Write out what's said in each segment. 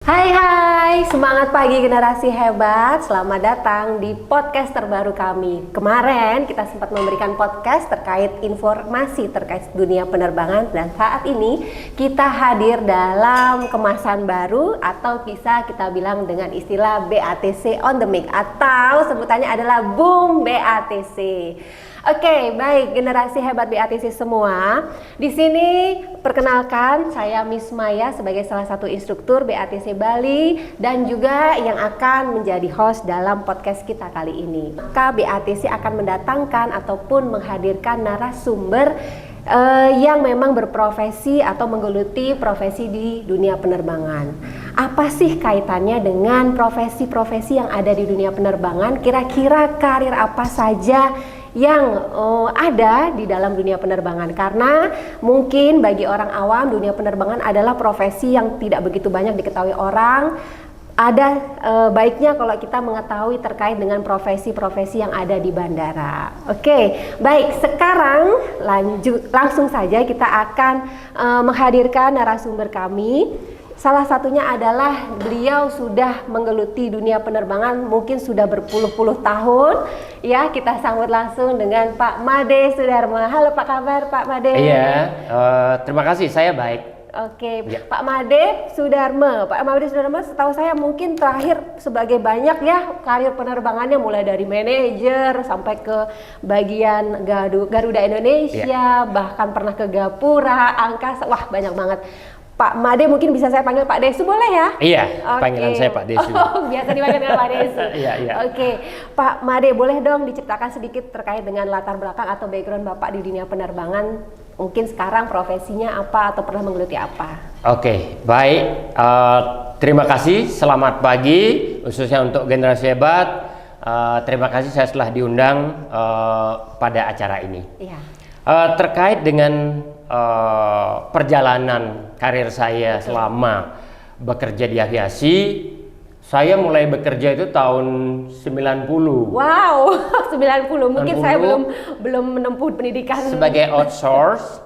Hai, semangat pagi generasi hebat. Selamat datang di podcast terbaru kami. Kemarin kita sempat memberikan podcast terkait informasi terkait dunia penerbangan, dan saat ini kita hadir dalam kemasan baru atau bisa kita bilang dengan istilah BATC on the mic, atau sebutannya adalah Boom BATC. Oke, baik generasi hebat BATC semua. Di sini perkenalkan, saya Miss Maya sebagai salah satu instruktur BATC Bali dan juga yang akan menjadi host dalam podcast kita kali ini. Maka BATC akan mendatangkan ataupun menghadirkan narasumber yang memang berprofesi atau menggeluti profesi di dunia penerbangan. Apa sih kaitannya dengan profesi-profesi yang ada di dunia penerbangan? Kira-kira karir apa saja yang ada di dalam dunia penerbangan? Karena mungkin bagi orang awam dunia penerbangan adalah profesi yang tidak begitu banyak diketahui orang. Ada baiknya kalau kita mengetahui terkait dengan profesi-profesi yang ada di bandara. Oke, baik, sekarang langsung saja kita akan menghadirkan narasumber kami. Salah satunya adalah beliau sudah menggeluti dunia penerbangan mungkin sudah berpuluh-puluh tahun. Ya, kita sambut langsung dengan Pak Made Soedarma. Halo, Pak, kabar Pak Made? Iya, terima kasih, saya baik. Oke, ya. Pak Made Soedarma. Pak Made Soedarma setahu saya mungkin terakhir sebagai banyak ya karir penerbangannya, mulai dari manajer sampai ke bagian Garuda Indonesia, bahkan pernah ke Gapura, Angkasa, wah banyak banget. Pak Made mungkin bisa saya panggil Pak Desu, boleh ya? Iya, panggilan saya Pak Desu. Oh, biasa dipanggil dengan Pak Desu. Iya. Oke, Pak Made, boleh dong diceritakan sedikit terkait dengan latar belakang atau background Bapak di dunia penerbangan? Mungkin sekarang profesinya apa atau pernah menggeluti apa? Oke, baik. Terima kasih, selamat pagi, khususnya untuk generasi hebat. Terima kasih saya telah diundang pada acara ini. Iya. Terkait dengan perjalanan karir saya selama bekerja di aviasi, saya mulai bekerja itu tahun 90. Wow, 90. Mungkin 90, saya belum menempuh pendidikan sebagai outsource.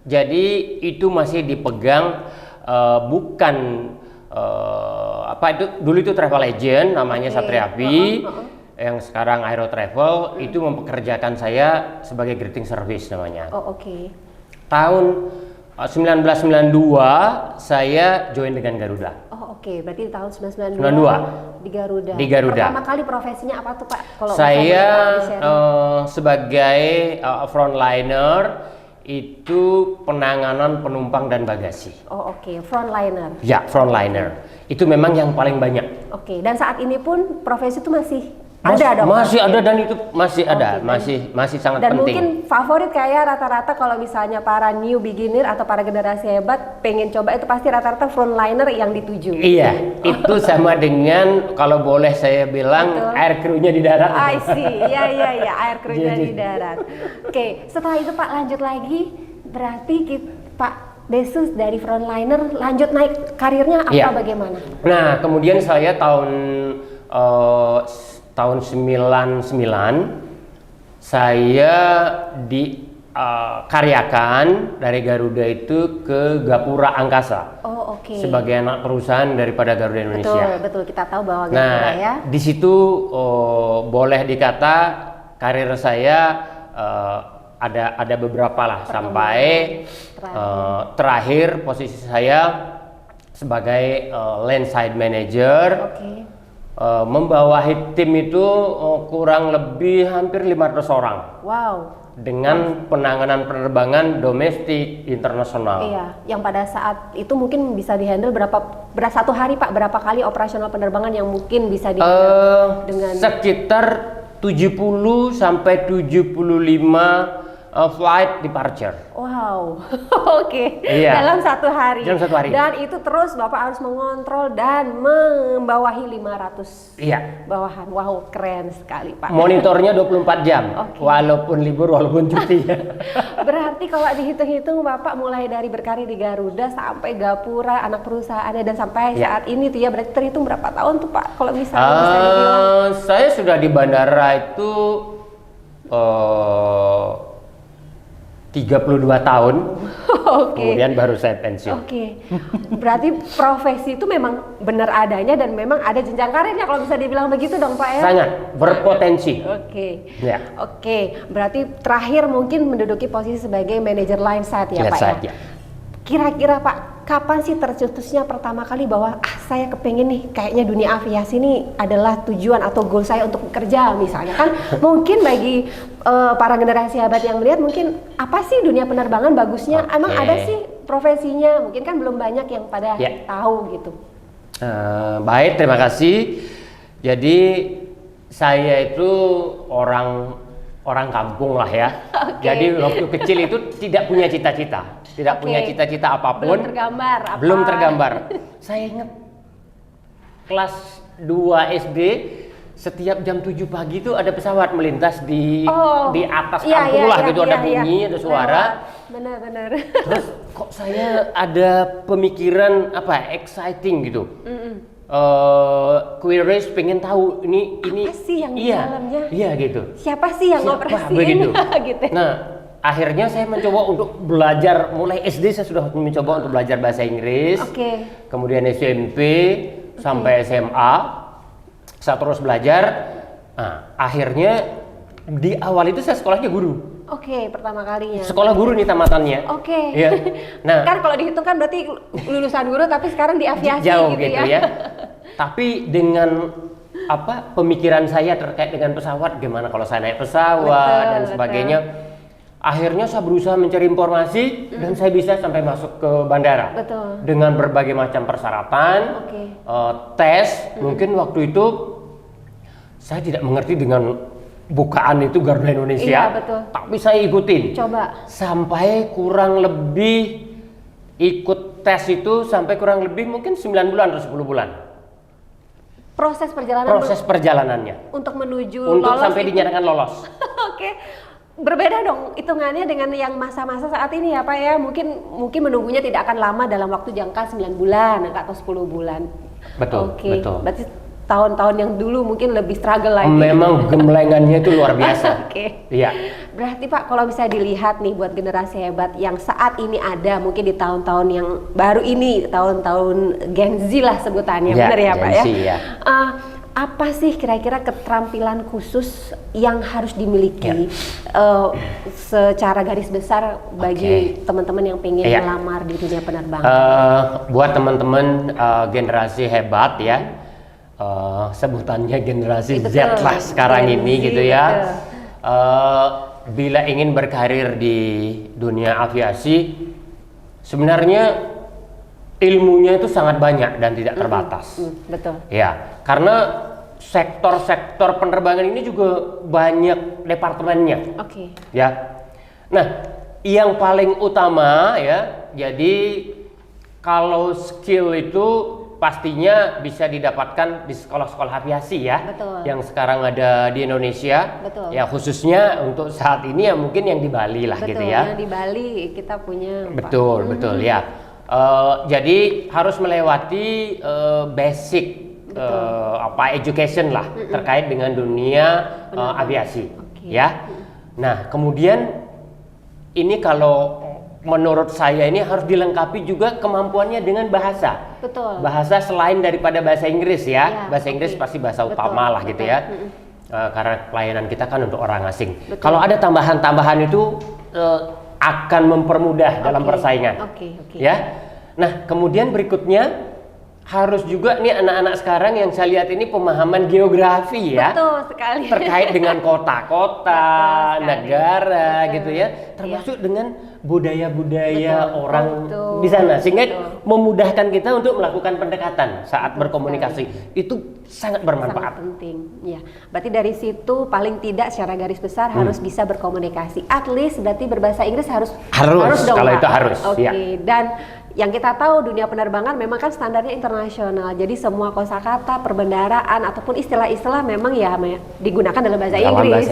Jadi itu masih dipegang bukan dulu itu travel agent namanya Satria Avi. Yang sekarang Aero Travel itu mempekerjakan saya sebagai greeting service namanya. Oh, oke. Tahun 1992 saya join dengan Garuda. Oh, oke. Berarti di tahun 1992 di Garuda. Di Garuda. Pertama kali profesinya apa tuh, Pak? Kalau saya sebagai frontliner itu penanganan penumpang dan bagasi. Oh, oke. Frontliner. Ya, frontliner. Itu memang yang paling banyak. Oke. Dan saat ini pun profesi itu masih ada dong? Masih ada, dan itu masih ada, masih sangat dan penting. Dan mungkin favorit kayak rata-rata kalau misalnya para new beginner atau para generasi hebat pengen coba, itu pasti rata-rata frontliner yang dituju. Iya, itu sama dengan kalau boleh saya bilang air crew-nya di darat. I see, iya, air crew-nya di darat. Oke, setelah itu Pak lanjut lagi, berarti Pak Desus dari frontliner lanjut naik karirnya apa bagaimana? Nah, kemudian saya tahun 99 saya dikaryakan dari Garuda itu ke Gapura Angkasa. Oh, oke. Sebagai anak perusahaan daripada Garuda Indonesia. Betul, kita tahu bahwa Gapura ya. Di situ boleh dikata karir saya ada beberapa lah sampai terakhir posisi saya sebagai landside manager. Membawahi tim itu kurang lebih hampir 500 orang. Wow. Dengan penanganan penerbangan domestik, internasional. Iya, yang pada saat itu mungkin bisa dihandle berapa satu hari Pak, berapa kali operasional penerbangan yang mungkin bisa dihandle dengan sekitar 70 sampai 75 flight departure. Wow, oke. Iya. Dalam satu hari. Dan itu terus Bapak harus mengontrol dan membawahi 500 bawahan. Wow, keren sekali Pak. Monitornya 24 jam, walaupun libur, walaupun cuti. Berarti kalau dihitung-hitung Bapak mulai dari berkarir di Garuda sampai Gapura, anak perusahaannya, dan sampai saat ini tuh ya, berarti terhitung berapa tahun tuh Pak? Kalau misalnya bisa dibilang. Saya sudah di bandara itu 32 tahun. Oke. Kemudian baru saya pensiun. Oke. Berarti profesi itu memang benar adanya dan memang ada jenjang karirnya kalau bisa dibilang begitu dong Pak ya? Sangat berpotensi. Oke. Ya. Oke, berarti terakhir mungkin menduduki posisi sebagai manajer line set ya Pak Set, ya? ya. Kira-kira Pak, kapan sih tercetusnya pertama kali bahwa saya kepengen nih kayaknya dunia aviasi ini adalah tujuan atau goal saya untuk bekerja misalnya kan mungkin bagi para generasi hebat yang melihat mungkin apa sih dunia penerbangan bagusnya emang ada sih profesinya mungkin kan belum banyak yang pada tahu gitu. Baik, terima kasih. Jadi saya itu orang kampung lah ya. Jadi waktu kecil itu tidak punya cita-cita. Tidak punya cita-cita apapun. Belum tergambar. Saya ingat kelas 2 SD setiap jam 7 pagi itu ada pesawat melintas di atas kampung lah gitu, ada bunyi, ada suara. Benar-benar. Terus kok saya ada pemikiran exciting gitu. Curious, pengen tahu ini apa sih yang di dalamnya? Iya gitu. Siapa sih yang ngoperasiin? Begitu. Gitu. Nah, akhirnya saya mencoba untuk belajar, mulai SD saya sudah mencoba untuk belajar bahasa Inggris. Kemudian SMP sampai SMA saya terus belajar. Nah, akhirnya di awal itu saya sekolahnya guru. Pertama kalinya. Sekolah guru nih tamatannya. Ya. Nah, kan kalau dihitung kan berarti lulusan guru tapi sekarang di aviasi jauh gitu ya. Tapi dengan pemikiran saya terkait dengan pesawat, gimana kalau saya naik pesawat dan sebagainya. Akhirnya saya berusaha mencari informasi dan saya bisa sampai masuk ke bandara. Dengan berbagai macam persyaratan, tes. Mungkin waktu itu saya tidak mengerti dengan bukaan itu Garuda Indonesia, tapi saya ikutin. Sampai kurang lebih ikut tes itu sampai kurang lebih mungkin 9 bulan atau 10 bulan. Proses perjalanannya. Untuk menuju lolos sampai dinyatakan lolos. Berbeda dong hitungannya dengan yang masa-masa saat ini ya Pak ya. Mungkin menunggunya tidak akan lama dalam waktu jangka 9 bulan atau 10 bulan. Betul. Berarti tahun-tahun yang dulu mungkin lebih struggle lagi. Memang gemblengannya itu luar biasa. Iya. Berarti Pak kalau bisa dilihat nih buat generasi hebat yang saat ini ada mungkin di tahun-tahun yang baru ini, tahun-tahun Gen Z lah sebutannya, benar ya Pak ya? Apa sih kira-kira keterampilan khusus yang harus dimiliki secara garis besar bagi teman-teman yang pengen melamar di dunia penerbangan? Buat teman-teman generasi hebat ya, sebutannya generasi Z lah sekarang ini gitu ya. Bila ingin berkarir di dunia aviasi, sebenarnya ilmunya itu sangat banyak dan tidak terbatas. Ya, karena sektor-sektor penerbangan ini juga banyak departemennya. Ya. Nah, yang paling utama ya, jadi kalau skill itu pastinya bisa didapatkan di sekolah-sekolah aviasi ya, yang sekarang ada di Indonesia. Ya, khususnya untuk saat ini ya mungkin yang di Bali lah gitu ya. Yang di Bali kita punya. Betul ya. Jadi harus melewati basic education lah terkait dengan dunia aviasi ya. Nah, kemudian ini kalau menurut saya ini harus dilengkapi juga kemampuannya dengan bahasa. Bahasa selain daripada bahasa Inggris ya. Bahasa Inggris pasti bahasa utama lah gitu ya. Karena pelayanan kita kan untuk orang asing. Kalau ada tambahan-tambahan itu akan mempermudah dalam persaingan. Ya. Nah, kemudian berikutnya harus juga nih anak-anak sekarang yang saya lihat ini pemahaman geografi ya. Terkait dengan kota-kota, negara gitu ya. Termasuk dengan budaya-budaya orang di sana sehingga memudahkan kita untuk melakukan pendekatan saat berkomunikasi. Itu sangat bermanfaat. Sangat penting. Ya. Berarti dari situ paling tidak secara garis besar harus bisa berkomunikasi. At least berarti berbahasa Inggris harus dong, kalau Pak. itu harus. Dan yang kita tahu dunia penerbangan memang kan standarnya internasional. Jadi semua kosakata, perbendaraan ataupun istilah-istilah memang ya digunakan dalam bahasa Inggris.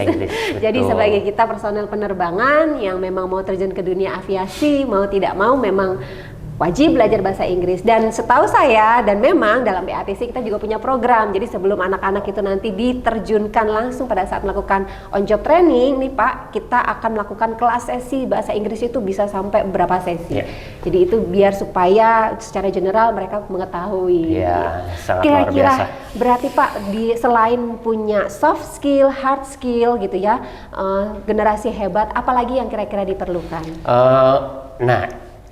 Jadi sebagai kita personel penerbangan yang memang mau terjun ke dunia aviasi, mau tidak mau memang wajib belajar bahasa Inggris. Dan setahu saya, dan memang dalam BATC kita juga punya program, jadi sebelum anak-anak itu nanti diterjunkan langsung pada saat melakukan on-job training nih Pak, kita akan melakukan kelas sesi bahasa Inggris itu bisa sampai berapa sesi. Jadi itu biar supaya secara general mereka mengetahui. Sangat Kira-kira luar biasa. berarti Pak, selain punya soft skill, hard skill gitu ya, generasi hebat, apalagi yang kira-kira diperlukan? Nah,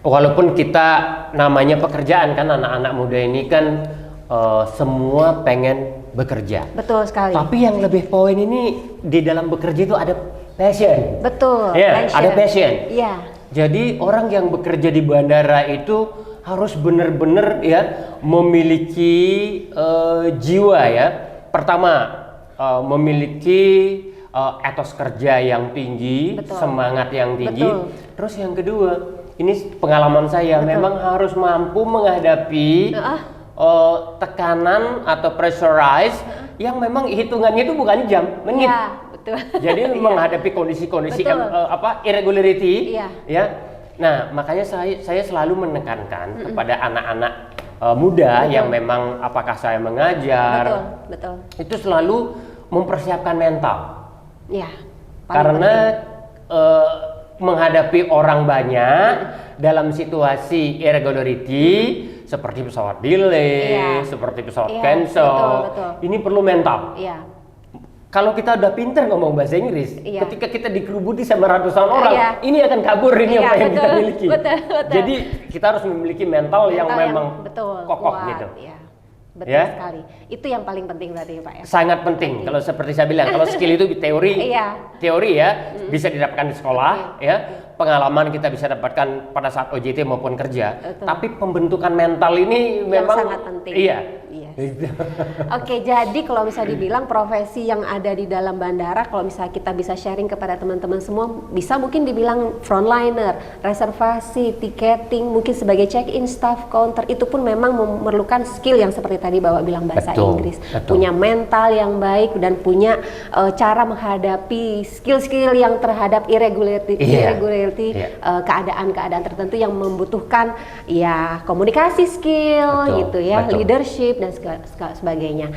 walaupun kita namanya pekerjaan kan, anak-anak muda ini kan semua pengen bekerja. Betul sekali. Tapi yang lebih poin ini di dalam bekerja itu ada passion. Betul. Ada passion. Iya. Jadi orang yang bekerja di bandara itu harus benar-benar memiliki jiwa ya. Pertama memiliki etos kerja yang tinggi, Betul. semangat yang tinggi. Betul. Terus yang kedua, ini pengalaman saya, memang harus mampu menghadapi tekanan atau pressurize yang memang hitungannya itu bukan jam, menit. Iya, betul. Jadi menghadapi kondisi-kondisi irregularity, ya. Nah, makanya saya selalu menekankan kepada anak-anak muda yang memang apakah saya mengajar, betul. itu selalu mempersiapkan mental. Iya. Karena menghadapi orang banyak dalam situasi irregularity seperti pesawat delay, seperti pesawat cancel, betul. ini perlu mental. Iya. Kalau kita udah pintar ngomong bahasa Inggris, ketika kita dikerubuti sama ratusan orang, ini akan kabur ini apa yang kita miliki. Betul. Jadi kita harus memiliki mental yang memang kokoh kuat, gitu. Iya. Betul sekali. Itu yang paling penting berarti Pak ya. Sangat penting. Kalau seperti saya bilang, kalau skill itu teori, bisa didapatkan di sekolah, pengalaman kita bisa dapatkan pada saat OJT maupun kerja. Tapi pembentukan mental ini yang memang sangat penting. Iya. Oke, jadi kalau bisa dibilang profesi yang ada di dalam bandara, kalau misalnya kita bisa sharing kepada teman-teman semua, bisa mungkin dibilang frontliner, reservasi, tiketing, mungkin sebagai check-in staff, counter, itu pun memang memerlukan skill yang seperti tadi Bapak bilang bahasa Inggris, punya mental yang baik dan punya cara menghadapi skill-skill yang terhadap irregularity, keadaan-keadaan tertentu yang membutuhkan komunikasi skill gitu ya, leadership dan sebagainya.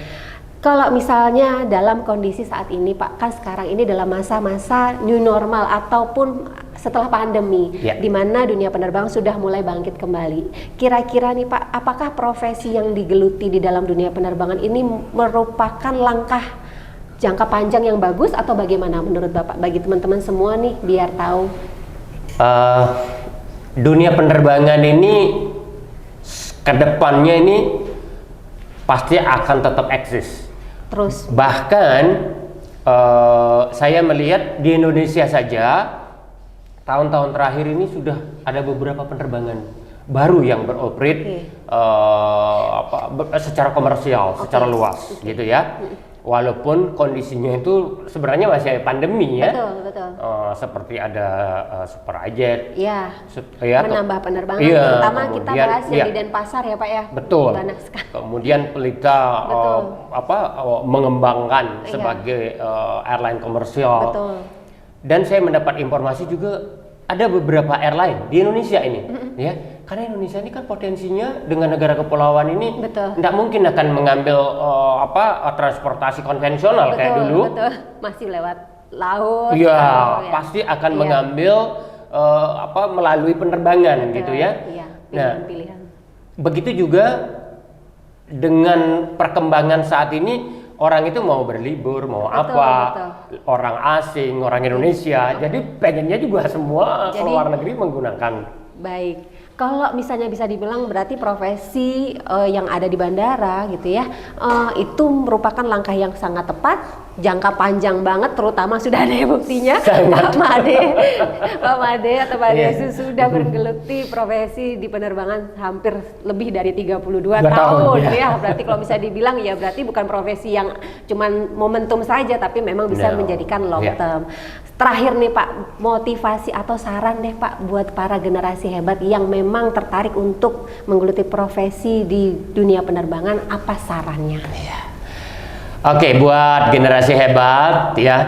Kalau misalnya dalam kondisi saat ini Pak, kan sekarang ini dalam masa-masa new normal ataupun setelah pandemi, di mana dunia penerbangan sudah mulai bangkit kembali. Kira-kira nih Pak, apakah profesi yang digeluti di dalam dunia penerbangan ini merupakan langkah jangka panjang yang bagus atau bagaimana menurut Bapak? Bagi teman-teman semua nih biar tahu. Dunia penerbangan ini kedepannya ini pasti akan tetap eksis. Terus. Bahkan saya melihat di Indonesia saja tahun-tahun terakhir ini sudah ada beberapa penerbangan baru yang beroperate secara komersial, secara luas, gitu ya. Walaupun kondisinya itu sebenarnya masih pandemi ya. Betul. Seperti ada Superjet. Menambah penerbangan, terutama kita bahas yang di Denpasar ya Pak ya. Betul. Kemudian Pelita mengembangkan sebagai airline komersial. Betul. Dan saya mendapat informasi juga ada beberapa airline di Indonesia ini, ya. Karena Indonesia ini kan potensinya dengan negara kepulauan ini tidak mungkin akan mengambil transportasi konvensional kayak dulu. Betul. Masih lewat laut. Pasti akan mengambil melalui penerbangan gitu ya. Pilihan. Begitu juga dengan perkembangan saat ini, orang itu mau berlibur, mau orang asing, orang Indonesia, jadi pengennya juga semua ke luar negeri menggunakan. Baik, kalau misalnya bisa dibilang berarti profesi yang ada di bandara gitu ya, itu merupakan langkah yang sangat tepat, jangka panjang banget, terutama sudah ada buktinya. Pak Made atau Pak Desu sudah bergeluti profesi di penerbangan hampir lebih dari 32 tahun ya. Berarti kalau bisa dibilang ya berarti bukan profesi yang cuman momentum saja, tapi memang bisa menjadikan long term. Terakhir nih Pak, motivasi atau saran deh Pak buat para generasi hebat yang memang tertarik untuk menggeluti profesi di dunia penerbangan, apa sarannya? Oke, buat generasi hebat ya,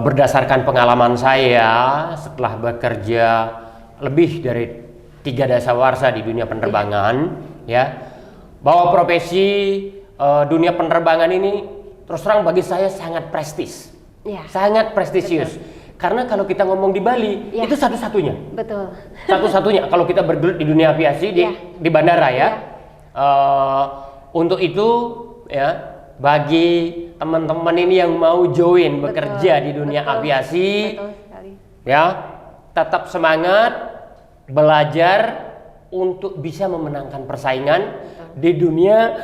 berdasarkan pengalaman saya setelah bekerja lebih dari 3 dasawarsa di dunia penerbangan, ya. Bahwa profesi dunia penerbangan ini terus terang bagi saya sangat prestis, sangat prestisius. Karena kalau kita ngomong di Bali itu satu-satunya, satu-satunya kalau kita bergelut di dunia aviasi di bandara ya. Untuk itu ya, bagi teman-teman ini yang mau join bekerja di dunia aviasi, ya tetap semangat belajar untuk bisa memenangkan persaingan di dunia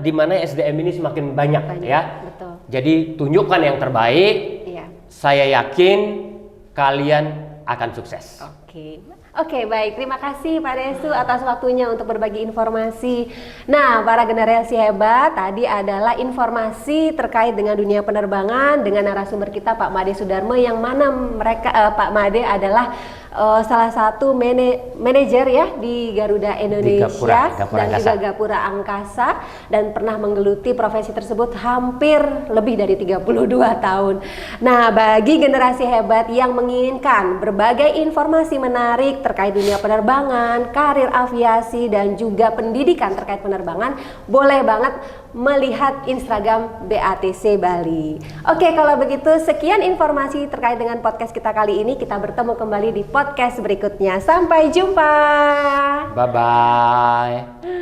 di mana SDM ini semakin banyak ya. Jadi tunjukkan yang terbaik. Saya yakin kalian akan sukses. Oke, baik. Terima kasih Pak Destu atas waktunya untuk berbagi informasi. Nah, para generasi hebat, tadi adalah informasi terkait dengan dunia penerbangan dengan narasumber kita Pak Made Sudarmo, yang mana Pak Made adalah salah satu manajer ya di Garuda Indonesia dan juga Gapura Angkasa, dan pernah menggeluti profesi tersebut hampir lebih dari 32 tahun. Nah, bagi generasi hebat yang menginginkan berbagai informasi menarik terkait dunia penerbangan, karir aviasi, dan juga pendidikan terkait penerbangan, boleh banget melihat Instagram BATC Bali. Oke, kalau begitu sekian informasi terkait dengan podcast kita kali ini. Kita bertemu kembali di podcast berikutnya. Sampai jumpa. Bye-bye.